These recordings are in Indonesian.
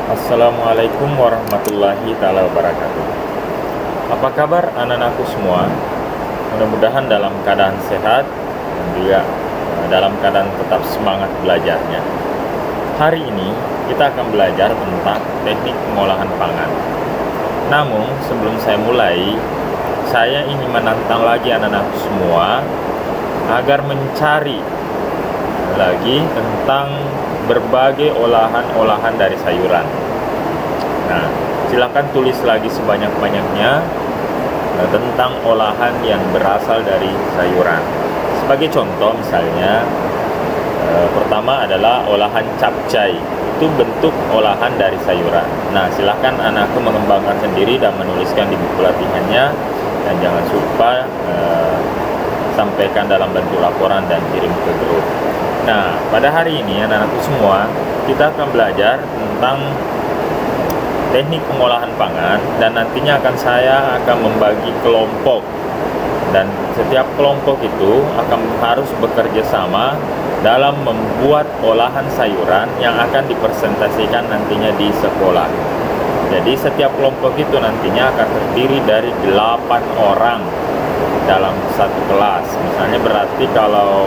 Assalamualaikum warahmatullahi taala wabarakatuh. Apa kabar anak-anakku semua? Mudah-mudahan dalam keadaan sehat dan juga dalam keadaan tetap semangat belajarnya. Hari ini kita akan belajar tentang teknik pengolahan pangan. Namun sebelum saya mulai, saya ingin menantang lagi anak-anakku semua agar mencari lagi tentang berbagai olahan-olahan dari sayuran. Nah, silakan tulis lagi sebanyak-banyaknya tentang olahan yang berasal dari sayuran. Sebagai contoh misalnya, pertama adalah olahan capcay. Itu bentuk olahan dari sayuran. Nah, silakan anakku mengembangkan sendiri dan menuliskan di buku latihannya, dan jangan lupa sampaikan dalam bentuk laporan dan kirim ke grup. Nah, pada hari ini anak-anakku semua, kita akan belajar tentang teknik pengolahan pangan, dan nantinya saya akan membagi kelompok, dan setiap kelompok itu harus bekerja sama dalam membuat olahan sayuran yang akan dipresentasikan nantinya di sekolah. Jadi setiap kelompok itu nantinya akan terdiri dari 8 orang dalam satu kelas. Misalnya berarti kalau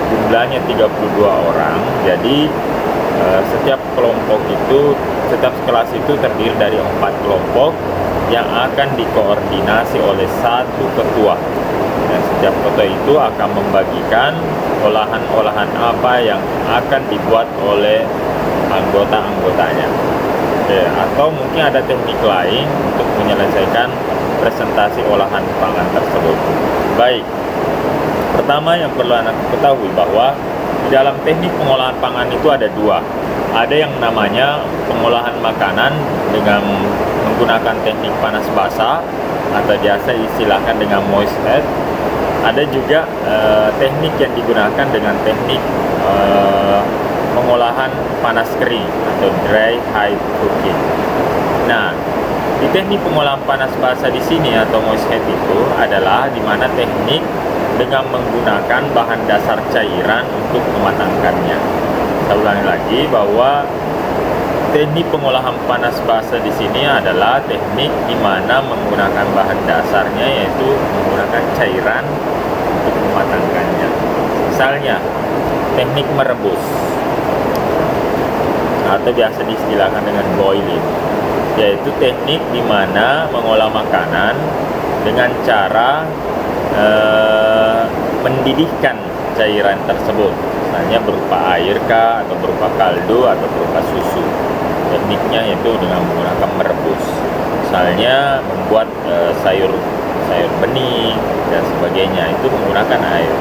jumlahnya 32 orang, jadi setiap kelompok itu, setiap kelas itu terdiri dari 4 kelompok yang akan dikoordinasi oleh satu ketua. Dan setiap ketua itu akan membagikan olahan-olahan apa yang akan dibuat oleh anggota-anggotanya. Atau mungkin ada teknik lain untuk menyelesaikan presentasi olahan pangan tersebut. Baik, pertama yang perlu Anda ketahui bahwa di dalam teknik pengolahan pangan itu ada dua. Ada yang namanya pengolahan makanan dengan menggunakan teknik panas basah atau biasa istilahkan dengan moist head. Ada juga teknik yang digunakan dengan teknik pengolahan panas kering atau dry high cooking. Nah, di teknik pengolahan panas basah di sini atau moist head itu adalah di mana teknik dengan menggunakan bahan dasar cairan untuk mematangkannya. Saya ulangi lagi bahwa teknik pengolahan panas basah di sini adalah teknik di mana menggunakan bahan dasarnya yaitu menggunakan cairan untuk mematangkannya. Misalnya teknik merebus atau biasa diistilahkan dengan boiling, yaitu teknik di mana mengolah makanan dengan cara mendidihkan cairan tersebut, misalnya berupa air kah, atau berupa kaldu, atau berupa susu. Tekniknya yaitu dengan menggunakan merebus, misalnya membuat sayur bening dan sebagainya, itu menggunakan air.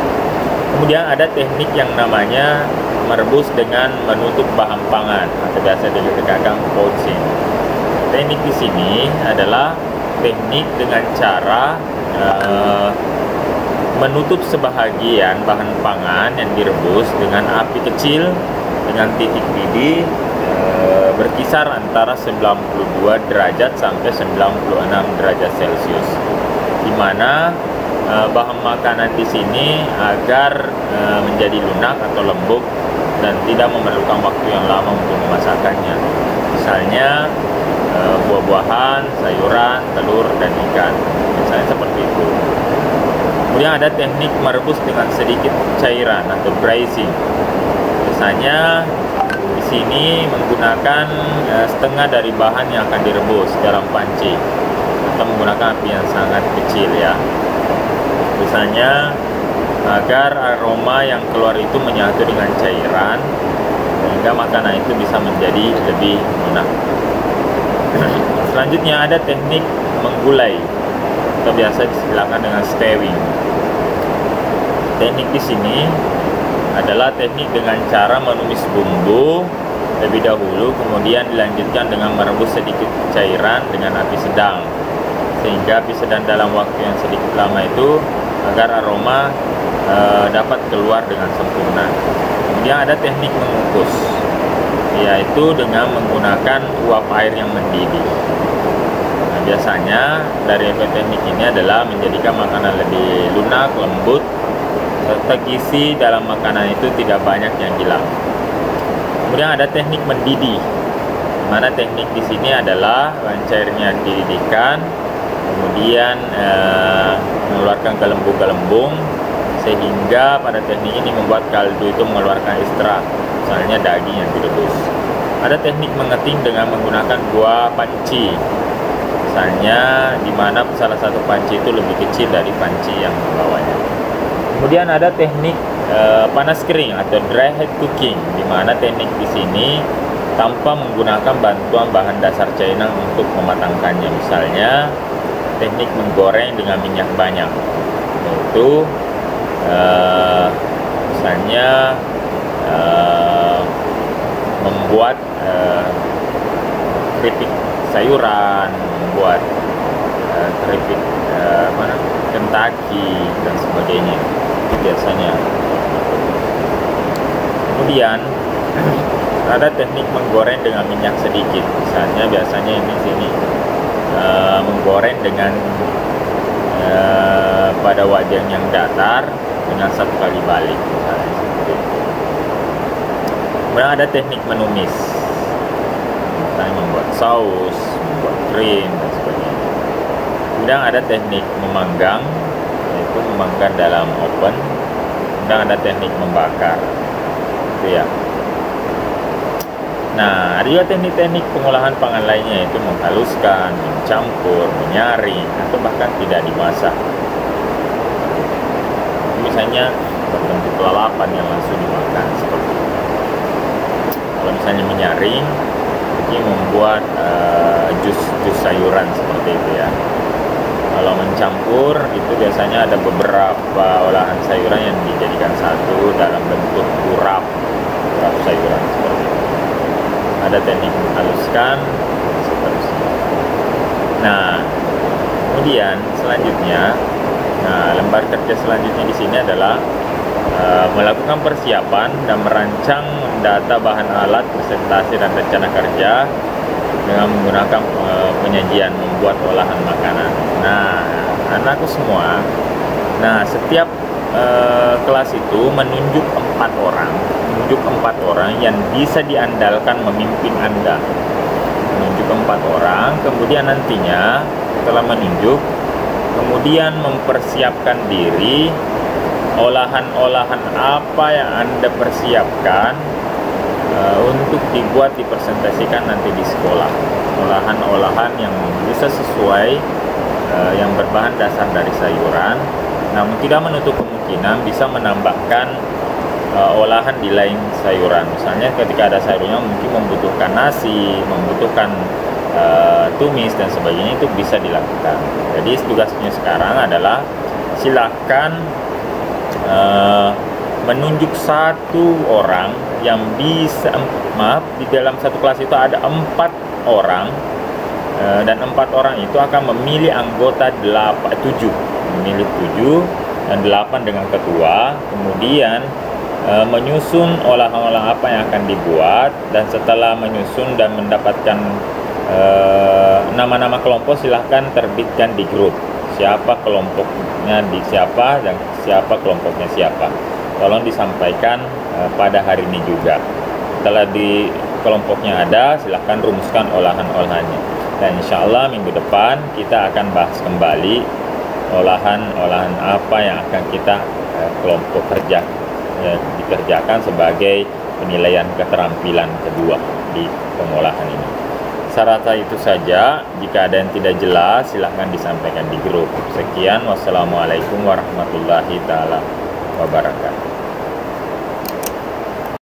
Kemudian ada teknik yang namanya merebus dengan menutup bahan pangan atau biasa dikatakan poaching. Teknik di sini adalah teknik dengan cara menutup sebahagian bahan pangan yang direbus dengan api kecil dengan titik didih berkisar antara 92 derajat sampai 96 derajat Celcius, di mana bahan makanan di sini agar menjadi lunak atau lembut dan tidak memerlukan waktu yang lama untuk memasakkannya. Misalnya buah-buahan, sayuran, telur, dan ikan, misalnya seperti itu. Kemudian ada teknik merebus dengan sedikit cairan atau braising. Misalnya di sini menggunakan setengah dari bahan yang akan direbus dalam panci atau menggunakan api yang sangat kecil ya. Misalnya agar aroma yang keluar itu menyatu dengan cairan sehingga makanan itu bisa menjadi lebih lunak. Selanjutnya ada teknik menggulai atau biasa disebutkan dengan stewing. Teknik di sini adalah teknik dengan cara menumis bumbu lebih dahulu, kemudian dilanjutkan dengan merebus sedikit cairan dengan api sedang, sehingga api sedang dalam waktu yang sedikit lama itu agar aroma dapat keluar dengan sempurna. Kemudian ada teknik mengukus, yaitu dengan menggunakan uap air yang mendidih. Nah, biasanya dari efek teknik ini adalah menjadikan makanan lebih lunak, lembut, serta gizi dalam makanan itu tidak banyak yang hilang. Kemudian ada teknik mendidih. Mana teknik di sini adalah bahan cairnya dididihkan, kemudian mengeluarkan gelembung-gelembung, sehingga pada teknik ini membuat kaldu itu mengeluarkan ekstrak, misalnya daging yang direbus. Ada teknik mengeting dengan menggunakan 2 panci, misalnya di mana salah satu panci itu lebih kecil dari panci yang bawahnya. Kemudian ada teknik panas kering atau dry heat cooking, di mana teknik di sini tanpa menggunakan bantuan bahan dasar cairan untuk mematangkannya. Misalnya teknik menggoreng dengan minyak banyak, yaitu misalnya membuat keripik sayuran, membuat keripik Kentucky dan sebagainya, itu biasanya. Kemudian ada teknik menggoreng dengan minyak sedikit, misalnya biasanya ini sini menggoreng dengan pada wajan yang datar dengan 1 kali balik, misalnya seperti itu. Kemudian ada teknik menumis, misalnya membuat saus, membuat krim dan sebagainya. Kemudian ada teknik memanggang, yaitu memanggang dalam oven. Kemudian ada teknik membakar, itu ya. Nah, ada juga teknik-teknik pengolahan pangan lainnya, yaitu menghaluskan, mencampur, menyaring, atau bahkan tidak dimasak. Misalnya berbentuk lalapan yang langsung dimakan seperti itu. Kalau misalnya menyaring, mungkin membuat jus sayuran seperti itu ya. Kalau mencampur, itu biasanya ada beberapa olahan sayuran yang dijadikan satu dalam bentuk urap sayuran seperti itu. Ada teknik menghaluskan, seterusnya. Nah, kemudian selanjutnya, lembar kerja selanjutnya di sini adalah melakukan persiapan dan merancang mendata bahan alat presentasi dan rencana kerja dengan menggunakan penyajian membuat olahan makanan. Nah, anakku semua, setiap kelas itu menunjuk 4 orang yang bisa diandalkan memimpin Anda. Menunjuk 4 orang, kemudian nantinya setelah menunjuk, kemudian mempersiapkan diri, olahan-olahan apa yang Anda persiapkan untuk dibuat dipresentasikan nanti di sekolah. Olahan-olahan yang bisa sesuai, yang berbahan dasar dari sayuran, namun tidak menutup kemungkinan bisa menambahkan olahan di lain sayuran. Misalnya ketika ada sayurnya mungkin membutuhkan nasi, membutuhkan tumis dan sebagainya, itu bisa dilakukan. Jadi tugasnya sekarang adalah silahkan menunjuk 1 orang yang bisa, di dalam satu kelas itu ada 4 orang, dan 4 orang itu akan memilih anggota 7, memilih 7 dan 8 dengan ketua, kemudian menyusun olahan-olahan apa yang akan dibuat, dan setelah menyusun dan mendapatkan nama-nama kelompok, silahkan terbitkan di grup siapa kelompoknya di siapa dan siapa kelompoknya siapa. Tolong disampaikan pada hari ini juga. Setelah di kelompoknya ada, silahkan rumuskan olahan-olahannya, dan insya Allah minggu depan kita akan bahas kembali olahan-olahan apa yang akan kita kelompok kerja dikerjakan sebagai penilaian keterampilan kedua di pengolahan ini. Saya rasa itu saja. Jika ada yang tidak jelas, silahkan disampaikan di grup. Sekian, wassalamualaikum warahmatullahi taala wabarakatuh.